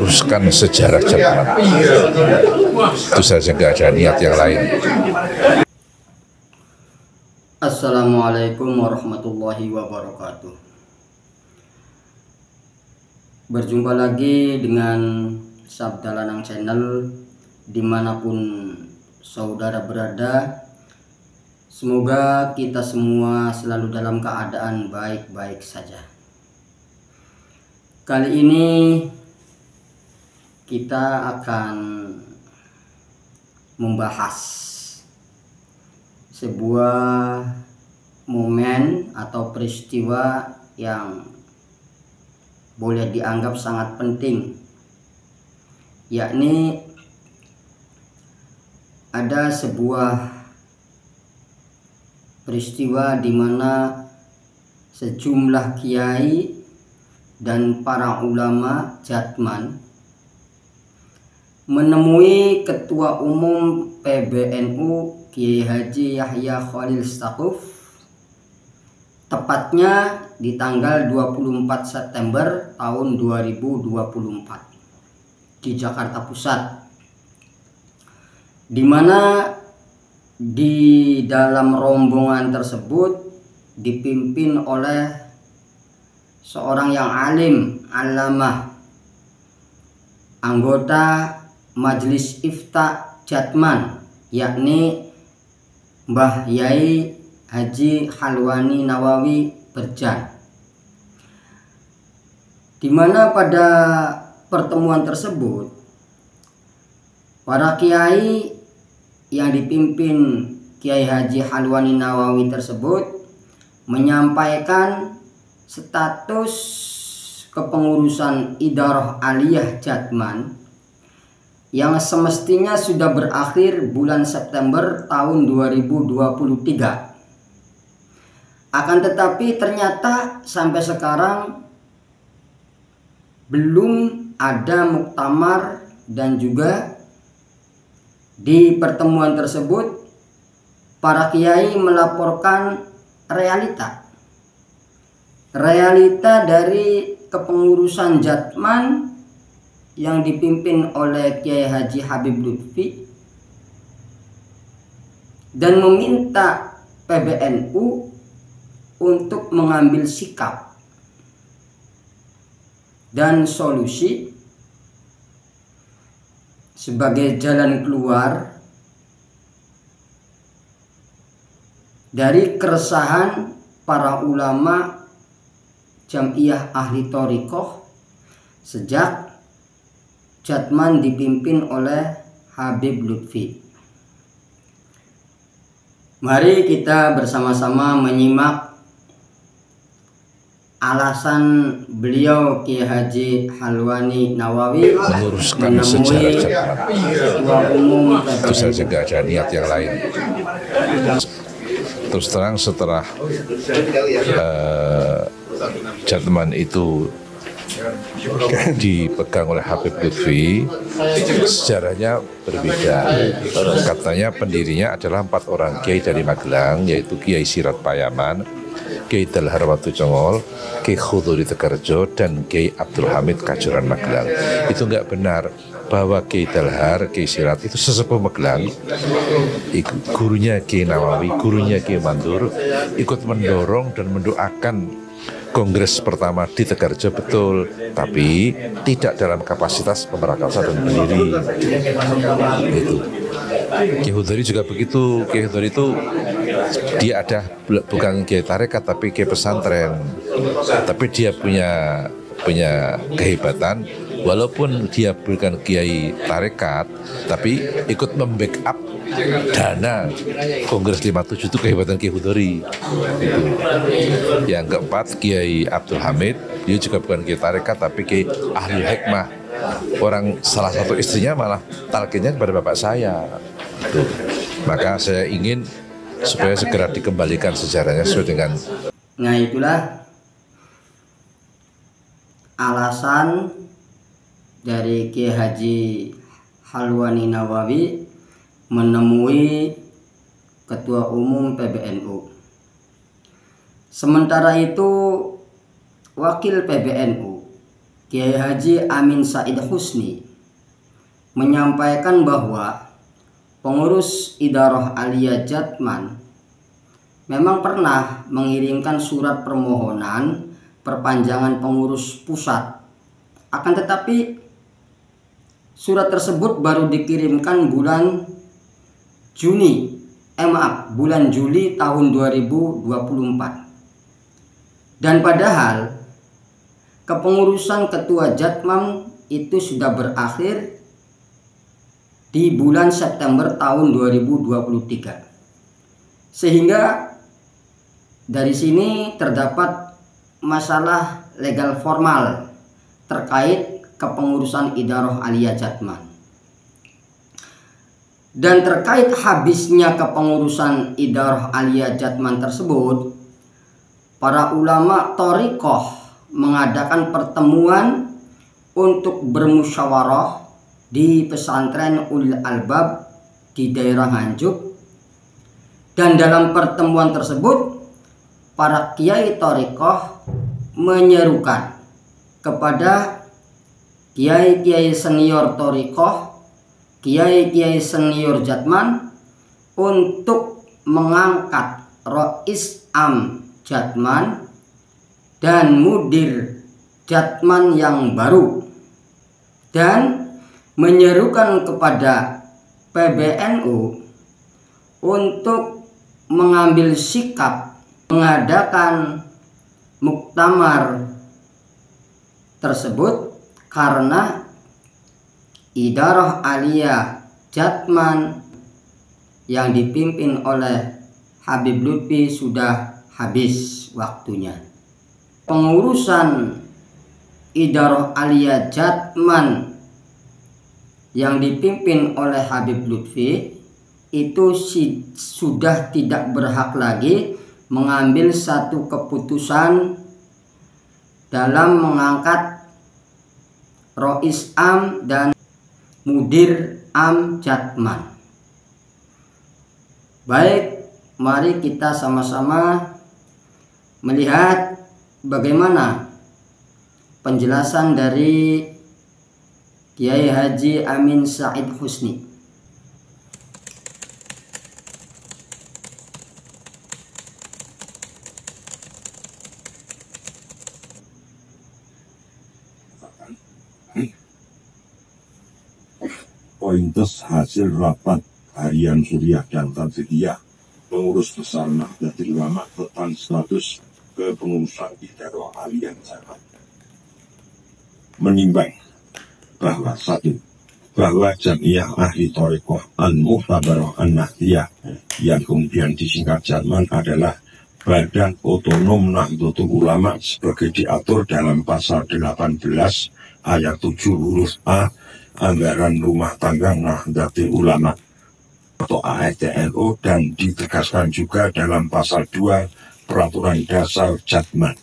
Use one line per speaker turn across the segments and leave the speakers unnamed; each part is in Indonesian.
meluruskan sejarah Jatman. Itu saja, nggak ada niat yang lain.
Assalamualaikum warahmatullahi wabarakatuh. Berjumpa lagi dengan Sabda Lanang Channel dimanapun saudara berada. Semoga kita semua selalu dalam keadaan baik-baik saja. Kali ini kita akan membahas sebuah momen atau peristiwa yang boleh dianggap sangat penting, yakni ada sebuah peristiwa di mana sejumlah kiai dan para ulama Jatman menemui Ketua Umum PBNU Kiai Haji Yahya Khalil Stakuf tepatnya di tanggal 24 September tahun 2024 di Jakarta Pusat, di mana di dalam rombongan tersebut dipimpin oleh seorang yang alim, alamah, anggota Majelis Ifta Jatman, yakni Mbah Yai Haji Halwani Nawawi Berjan, di mana pada pertemuan tersebut para kiai yang dipimpin Kiai Haji Halwani Nawawi tersebut menyampaikan status kepengurusan Idarah Aliyah Jatman yang semestinya sudah berakhir bulan September tahun 2023. Akan tetapi ternyata sampai sekarang belum ada muktamar, dan juga di pertemuan tersebut para kiai melaporkan realita dari kepengurusan Jatman yang dipimpin oleh Kiai Haji Habib Lutfi, dan meminta PBNU untuk mengambil sikap dan solusi sebagai jalan keluar dari keresahan para ulama Jam'iyah Ahli Thoriqoh sejak Jatman dipimpin oleh Habib Lutfi. Mari kita bersama-sama menyimak alasan beliau Kiai Haji Halwani Nawawi
Meluruskan sejarah Jatman.
Ketua Umum
Itu saja, nggak ada niat yang lain. Terus terang setelah Jatman itu dipegang oleh Habib Lutfi, sejarahnya berbeda. Katanya pendirinya adalah 4 orang kiai dari Magelang, yaitu Kiai Sirat Payaman, Kiai Dalhar Watu Congol, Kiai Khuduri Tegarjo, dan Kiai Abdul Hamid Kajuran Magelang. Itu nggak benar bahwa Kiai Dalhar, Kiai Sirat itu sesepuh Magelang, gurunya Kiai Nawawi, gurunya Kiai Mandur, ikut mendorong dan mendoakan Kongres pertama di Tegarjo, betul, tapi tidak dalam kapasitas pemerakasa dan pendiri. Itu Kiai Hudori juga begitu. Kiai Hudori itu dia ada bukan kiai tarekat tapi kiai pesantren, tapi dia punya kehebatan, walaupun dia bukan kiai tarekat tapi ikut membackup dana Kongres 57 itu kehebatan Kiai Hudori. Yang keempat Kiai Abdul Hamid, dia juga bukan kiai tarekat tapi kiai ahli hikmah. Orang salah satu istrinya malah talqinnya kepada bapak saya. Tuh. Maka saya ingin supaya segera dikembalikan sejarahnya sesuai dengan.
Nah, itulah alasan dari Kiai Haji Halwani Nawawi menemui Ketua Umum PBNU. Sementara itu Wakil PBNU Kiai Haji Amin Said Husni menyampaikan bahwa pengurus Idarah Aliyah Jatman memang pernah mengirimkan surat permohonan perpanjangan pengurus pusat. Akan tetapi surat tersebut baru dikirimkan bulan Juli tahun 2024. Dan padahal kepengurusan ketua Jatman itu sudah berakhir di bulan September tahun 2023. Sehingga dari sini terdapat masalah legal formal terkait kepengurusan Idarah Aliyah Jatman. Dan terkait habisnya kepengurusan Idarah Aliyah Jatman tersebut, para ulama thariqah mengadakan pertemuan untuk bermusyawarah di pesantren Ulil Albab di daerah Nganjuk. Dan dalam pertemuan tersebut, para kiai thariqah menyerukan kepada kiai-kiai senior thariqah, kiai-kiai senior Jatman untuk mengangkat Rois Am Jatman dan Mudir Jatman yang baru, dan menyerukan kepada PBNU untuk mengambil sikap mengadakan muktamar tersebut karena Idarah Aliyah Jatman yang dipimpin oleh Habib Lutfi sudah habis waktunya. Pengurusan Idarah Aliyah Jatman yang dipimpin oleh Habib Lutfi itu sudah tidak berhak lagi mengambil satu keputusan dalam mengangkat Rois Am dan Mudir Am Jatman. Baik, mari kita sama-sama melihat bagaimana penjelasan dari Kiai Haji Amin Said Husni.
Pointes hasil rapat harian Suriah dan Tadriyah pengurus besar Nahdlatul Ulama tentang status kepengurusan Idarah Aliyah Jatman menimbang bahwa bahwa Jamiah Ahli Thariqah Al-Muhtabarah An-Nahdliyah yang kemudian disingkat Jatman adalah badan otonom Nahdlatul Ulama sebagai diatur dalam pasal 18 ayat 7 huruf A Anggaran Rumah Tangga Nahdlatul Ulama atau ASTNO, dan ditegaskan juga dalam pasal 2 Peraturan Dasar Jatman.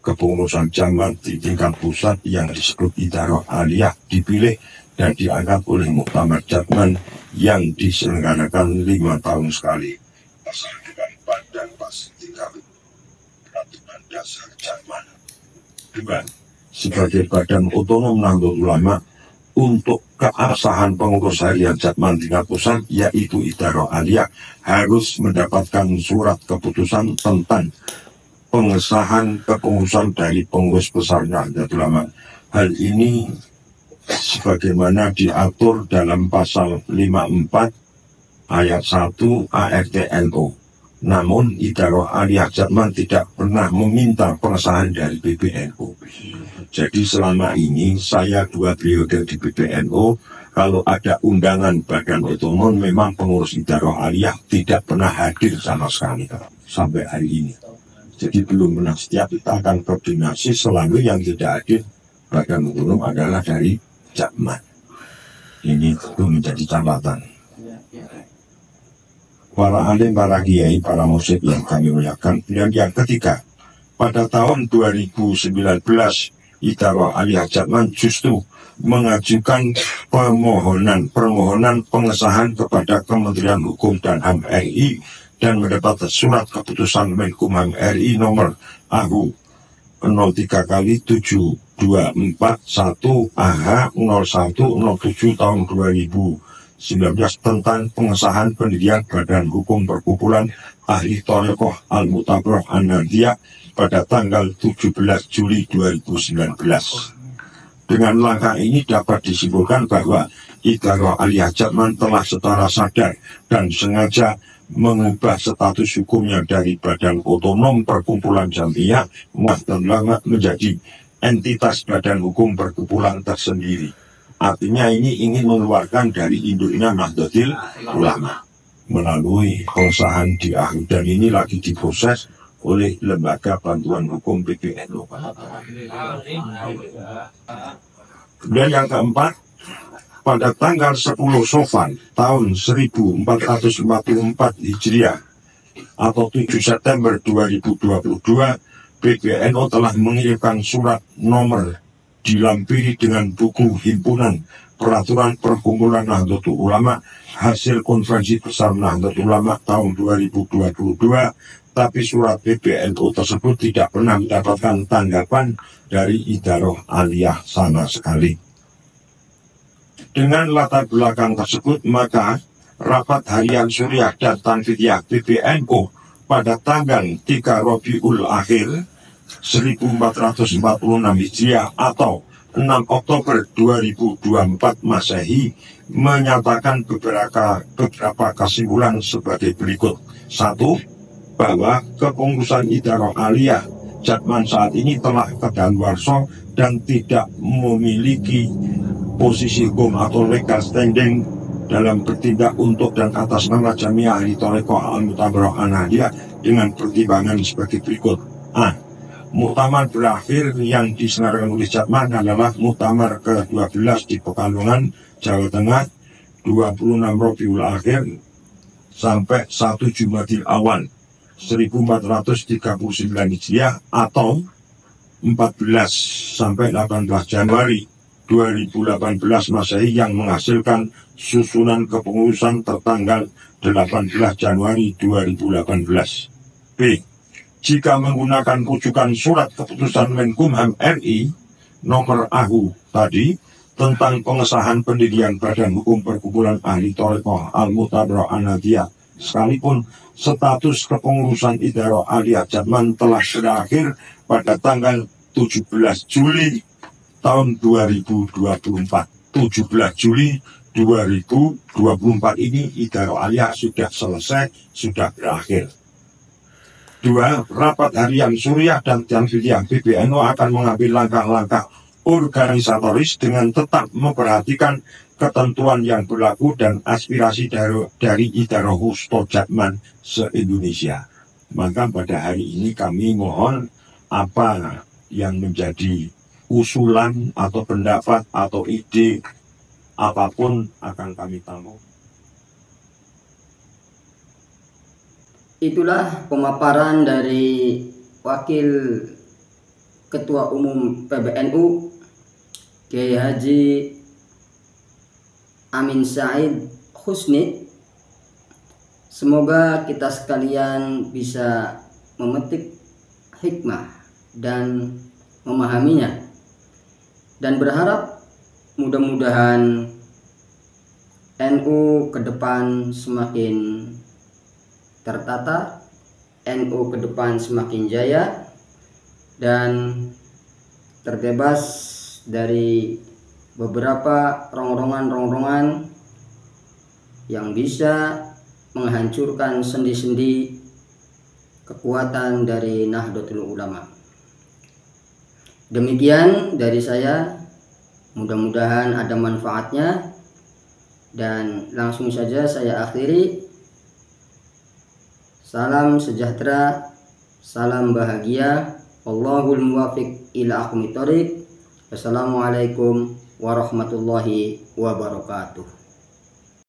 Kepengurusan Jatman di tingkat pusat yang disebut Idarah Aliyah dipilih dan diangkat oleh Muktamar Jatman yang diselenggarakan 5 tahun sekali. Pasal 24 dan pasal 3 Peraturan Dasar Jatman. 2. Sebagai badan otonom Nahdlatul Ulama untuk keabsahan pengurus harian Jatman tingkat pusat, yaitu Idarah Aliyah, harus mendapatkan surat keputusan tentang pengesahan kepengurusan dari pengurus besar Nahdlatul Ulama. Hal ini sebagaimana diatur dalam pasal 54 ayat 1 ARTNO. Namun Idarah Aliyah Jatman tidak pernah meminta pengesahan dari PBNU. Jadi selama ini saya 2 periode di PBNU, kalau ada undangan badan otonom memang pengurus Idarah Aliyah tidak pernah hadir sama sekali sampai hari ini. Jadi belum pernah. Setiap kita akan koordinasi, selalu yang tidak hadir badan otonom adalah dari Jatman. Ini tentu menjadi catatan. Para alim, para kiai, para musyrik yang kami muliakan. Dan yang ketiga, pada tahun 2019 Idarah Aliyah Jatman justru mengajukan permohonan pengesahan kepada Kementerian Hukum dan HAM RI dan mendapat surat keputusan Menkumham RI nomor AHU 03 kali 7241 AH 0107 tahun 2019 tentang pengesahan pendirian Badan Hukum Perkumpulan Ahli Thariqah Al-Mu'tabarah An-Nahdiyah pada tanggal 17 Juli 2019. Dengan langkah ini dapat disimpulkan bahwa Idarah Aliyah Jatman telah secara sadar dan sengaja mengubah status hukumnya dari Badan Otonom Perkumpulan Jamiah Nahdlatul Ulama menjadi entitas Badan Hukum Perkumpulan tersendiri. Artinya ini ingin mengeluarkan dari induknya Nahdlatul Ulama melalui pengesahan di akhir, dan ini lagi diproses oleh Lembaga Bantuan Hukum PBNU. Dan yang keempat, pada tanggal 10 Sofan tahun 1444 Hijriah atau 7 September 2022, PBNU telah mengirimkan surat nomor dilampiri dengan buku himpunan peraturan Perkumpulan Nahdlatul Ulama hasil konferensi besar Nahdlatul Ulama tahun 2022, tapi surat PBNU tersebut tidak pernah mendapatkan tanggapan dari Idarah Aliyah sama sekali. Dengan latar belakang tersebut, maka rapat harian Suriah dan Tanfidiyah PBNU pada tanggal 3 Rabiul Akhir 1446 Hijriah atau 6 Oktober 2024 Masehi menyatakan beberapa kesimpulan sebagai berikut. 1. Bahwa kepengurusan Idarah Aliyah Jatman saat ini telah kadaluarsa dan tidak memiliki posisi hukum atau legal standing dalam bertindak untuk dan atas nama Jamiah Ahli Thariqah Al-Mu'tabarah An-Nahdiyah dengan pertimbangan sebagai berikut. A. Muktamar berakhir yang diselenggarakan oleh Jatman adalah Muktamar ke-12 di Pekalongan, Jawa Tengah, 26 Rabiul Akhir sampai 1 Jumadil Awal 1439 Hijriah atau 14 sampai 18 Januari 2018 Masehi yang menghasilkan susunan kepengurusan tertanggal 18 Januari 2018. B. Jika menggunakan rujukan surat keputusan Menkumham RI nomor AHU tadi tentang pengesahan pendirian Badan Hukum Perkumpulan Ahli Thariqah Al-Mu'tabarah An-Nahdiyah, sekalipun status kepengurusan Idarah Aliyah Jatman telah berakhir pada tanggal 17 Juli tahun 2024. 17 Juli 2024 ini Idarah Aliyah sudah selesai, sudah berakhir. 2. Rapat harian Suriah dan Tanfidiyah PBNU akan mengambil langkah-langkah organisatoris dengan tetap memperhatikan ketentuan yang berlaku dan aspirasi dari Idarah Husto Jatman se-Indonesia. Maka pada hari ini kami mohon apa yang menjadi usulan atau pendapat atau ide apapun akan kami tampung.
Itulah pemaparan dari Wakil Ketua Umum PBNU Kiai Haji Amin Said Husni. Semoga kita sekalian bisa memetik hikmah dan memahaminya, dan berharap mudah-mudahan NU ke depan semakin tertata, NU ke depan semakin jaya dan terbebas dari beberapa rongrongan-rongrongan yang bisa menghancurkan sendi-sendi kekuatan dari Nahdlatul Ulama. Demikian dari saya, mudah-mudahan ada manfaatnya, dan langsung saja saya akhiri. Salam sejahtera, salam bahagia, Allahul muwafiq ila aqwamit thoriq. Wassalamualaikum warahmatullahi wabarakatuh.